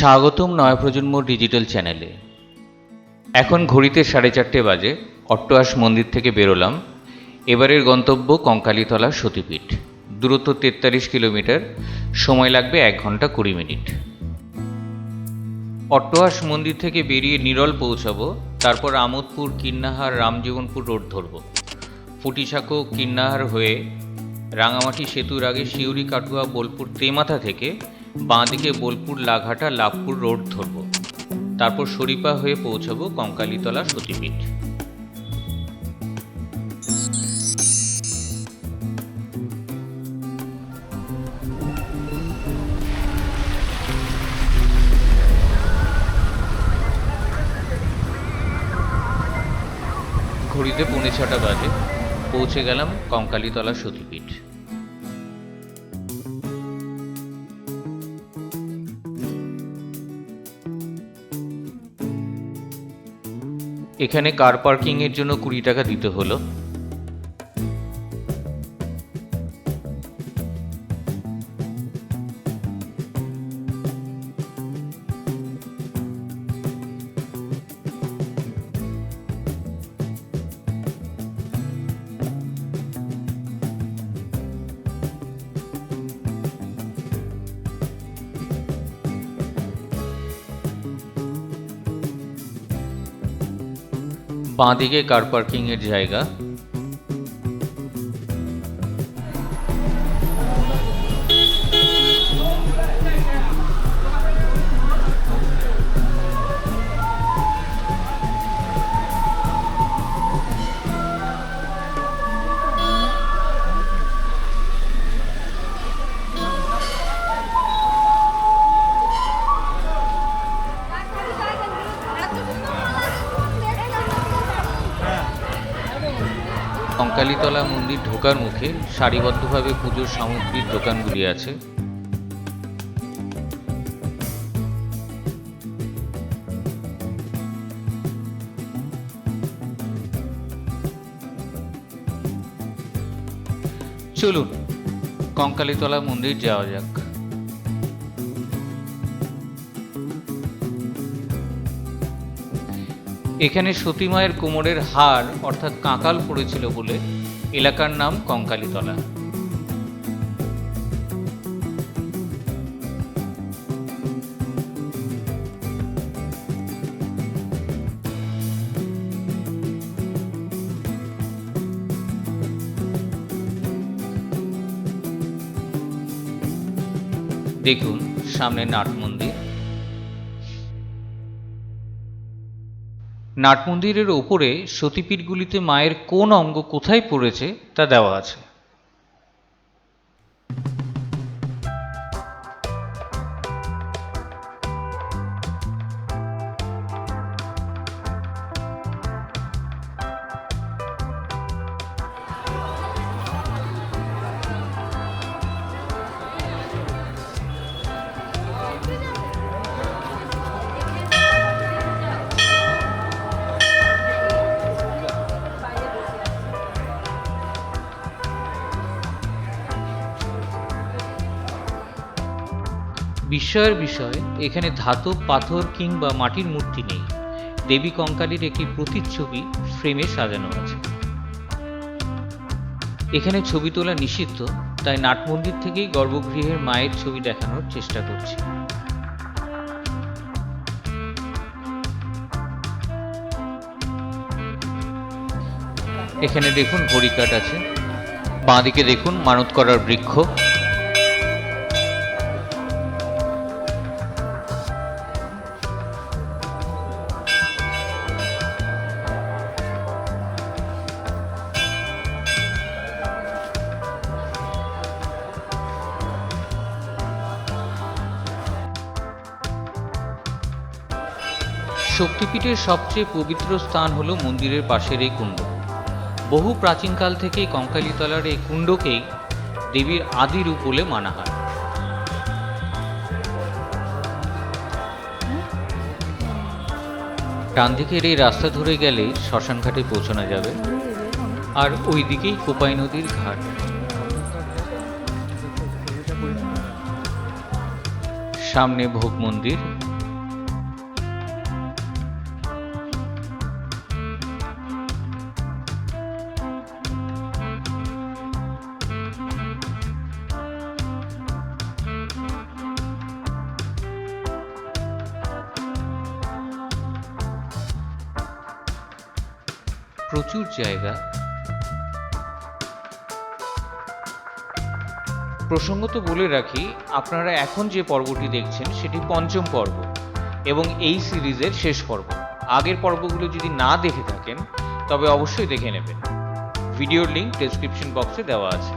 স্বাগতম নয়া প্রজন্ম ডিজিটাল চ্যানেলে। এখন ঘড়িতে 4:30 বাজে। অট্টহাস মন্দির থেকে বেরোলাম। এবারের গন্তব্য কঙ্কালীতলা সতীপীঠ। দূরত্ব 43 কিলোমিটার, সময় লাগবে 1 ঘন্টা 20 মিনিট। অট্টহাস মন্দির থেকে বেরিয়ে নিরল পৌঁছাবো, তারপর আমোদপুর, কিন্নাহার, রামজীবনপুর রোড ধরব। ফুটিসাঁকো, কিন্নাহার হয়ে রাঙামাটি সেতুর আগে সিউড়ি, কাটুয়া, বোলপুর, তেমাথা থেকে বাঁদিকে বোলপুর, লাঘাটা, লাভপুর রোড ধরব। তারপর শরীপা হয়ে পৌঁছাবো কঙ্কালীতলা সতীপীঠ। ঘড়িতে 6:45 বাজে। পৌঁছে গেলাম কঙ্কালীতলা সতীপীঠ। এখানে কার পার্কিং এর জন্য 20 টাকা দিতে হলো। বাঁদিকে কার পার্কিং এর জায়গা। কঙ্কালীতলা মন্দির ঢোকার মুখে সারিবদ্ধভাবে পুজোর সামগ্রীর দোকানগুলি আছে। চলুন কঙ্কালীতলা মন্দির যাওয়া যাক। এখানে সতী মায়ের কোমরের হার অর্থাৎ কাঁকাল পড়েছিল বলে এলাকার নাম কঙ্কালীতলা। দেখুন সামনে নাট মন্দির। নাট মন্দিরের ওপরে সতীপীঠগুলিতে মায়ের কোন অঙ্গ কোথায় পড়েছে তা দেওয়া আছে। বিস্ময়ের বিষয়, এখানে ধাতব, পাথর কিংবা মাটির মূর্তি নেই। দেবী কঙ্কালীর একটি প্রতিচ্ছবি ফ্রেমে সাজানো আছে। এখানে ছবি তোলা নিষিদ্ধ, তাই নাট মন্দির থেকেই গর্ভগৃহের মায়ের ছবি দেখানোর চেষ্টা করছি। এখানে দেখুন ঘড়িকাঠ আছে। বাঁদিকে দেখুন মানত করার বৃক্ষ। শক্তিপীঠের সবচেয়ে পবিত্র স্থান হলো মন্দিরের পাশের এই কুণ্ড। বহু প্রাচীনকাল থেকেই কঙ্কালীতলার এই কুণ্ডকেই দেবীর আদি রূপ বলে মানা হয়। ডান দিকের এই রাস্তা ধরে গেলে শ্মশানঘাটে পৌঁছানো যাবে, আর ওই দিকেই কোপাই নদীর ঘাট। সামনে ভোগ মন্দির, প্রচুর জায়গা। প্রসঙ্গত বলে রাখি, আপনারা এখন যে পর্বটি দেখছেন সেটি পঞ্চম পর্ব এবং এই সিরিজের শেষ পর্ব। আগের পর্বগুলো যদি না দেখে থাকেন তবে অবশ্যই দেখে নেবেন। ভিডিওর লিঙ্ক ডেসক্রিপশন বক্সে দেওয়া আছে।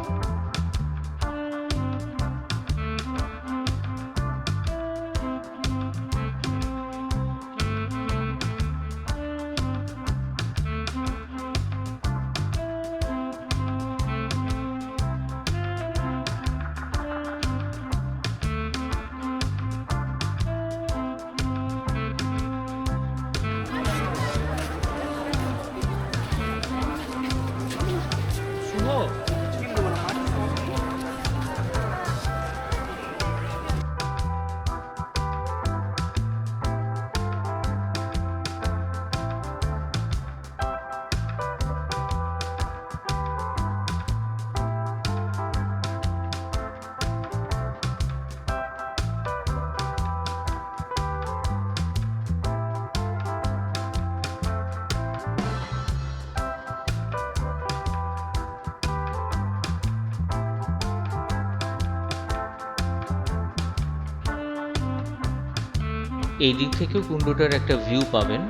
এই দিক থেকেও কুণ্ডটার একটা ভিউ পাবেন।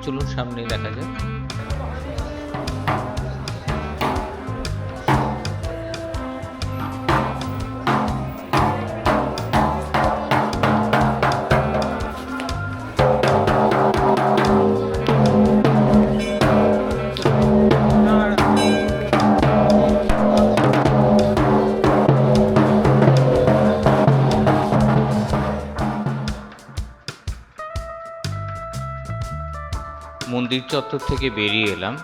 চলুন সামনে দেখা যাক। মন্দির চত্বর থেকে বেরিয়ে এলাম।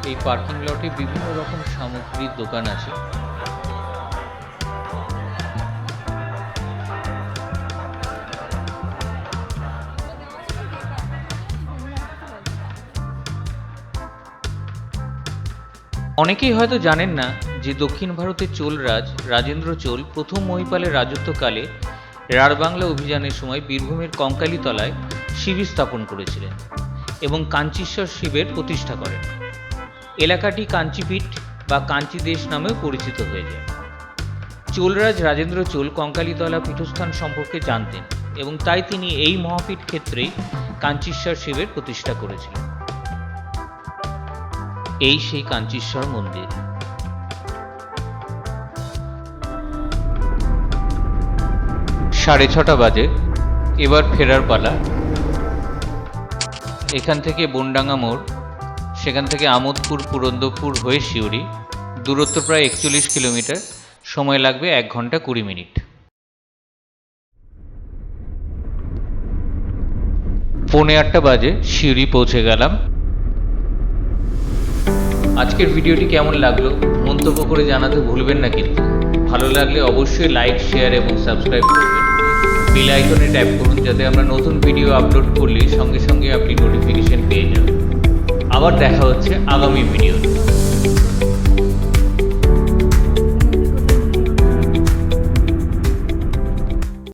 এই পার্কিং লটে বিভিন্ন রকম সামগ্রীর দোকান আছে। অনেকেই হয়তো জানেন না যে দক্ষিণ ভারতের চোলরাজ রাজেন্দ্র চোল প্রথম মহিপালের রাজত্বকালে রাঢ়বাংলা অভিযানের সময় বীরভূমের কঙ্কালীতলায় শিবির স্থাপন করেছিলেন এবং কাঞ্চীশ্বর শিবের প্রতিষ্ঠা করেন। এলাকাটি কাঞ্চীপীঠ বা কাঞ্চী দেশ নামেও পরিচিত হয়ে যায়। চোলরাজ রাজেন্দ্র চোল কঙ্কালীতলা পীঠস্থান সম্পর্কে জানতেন এবং তাই তিনি এই মহাপীঠ ক্ষেত্রেই কাঞ্চীশ্বর শিবের প্রতিষ্ঠা করেছিলেন। এই সেই কাঞ্চীশ্বর মন্দির। সাড়ে 6টা বাজে, এবার ফেরার পালা। এখান থেকে বনডাঙ্গা মোড়, সেখান থেকে আমোদপুর পুরন্দরপুর হয়ে সিউড়ি, দূরত্ব প্রায় 41 কিলোমিটার, সময় লাগবে 1 ঘন্টা 20 মিনিট। পৌনে 8টা বাজে সিউড়ি পৌঁছে গেলাম। আজকের ভিডিওটি কেমন লাগলো মন্তব্য করে জানাতে ভুলবেন না কিন্তু। ভালো লাগলে অবশ্যই লাইক, শেয়ার এবং সাবস্ক্রাইব করবেন। বেল আইকনে ট্যাপ করুন যাতে আমরা নতুন ভিডিও আপলোড করলে সঙ্গে সঙ্গে আপনি নোটিফিকেশন পেয়ে যাবেন। আবার দেখা হচ্ছে আগামী ভিডিওতে।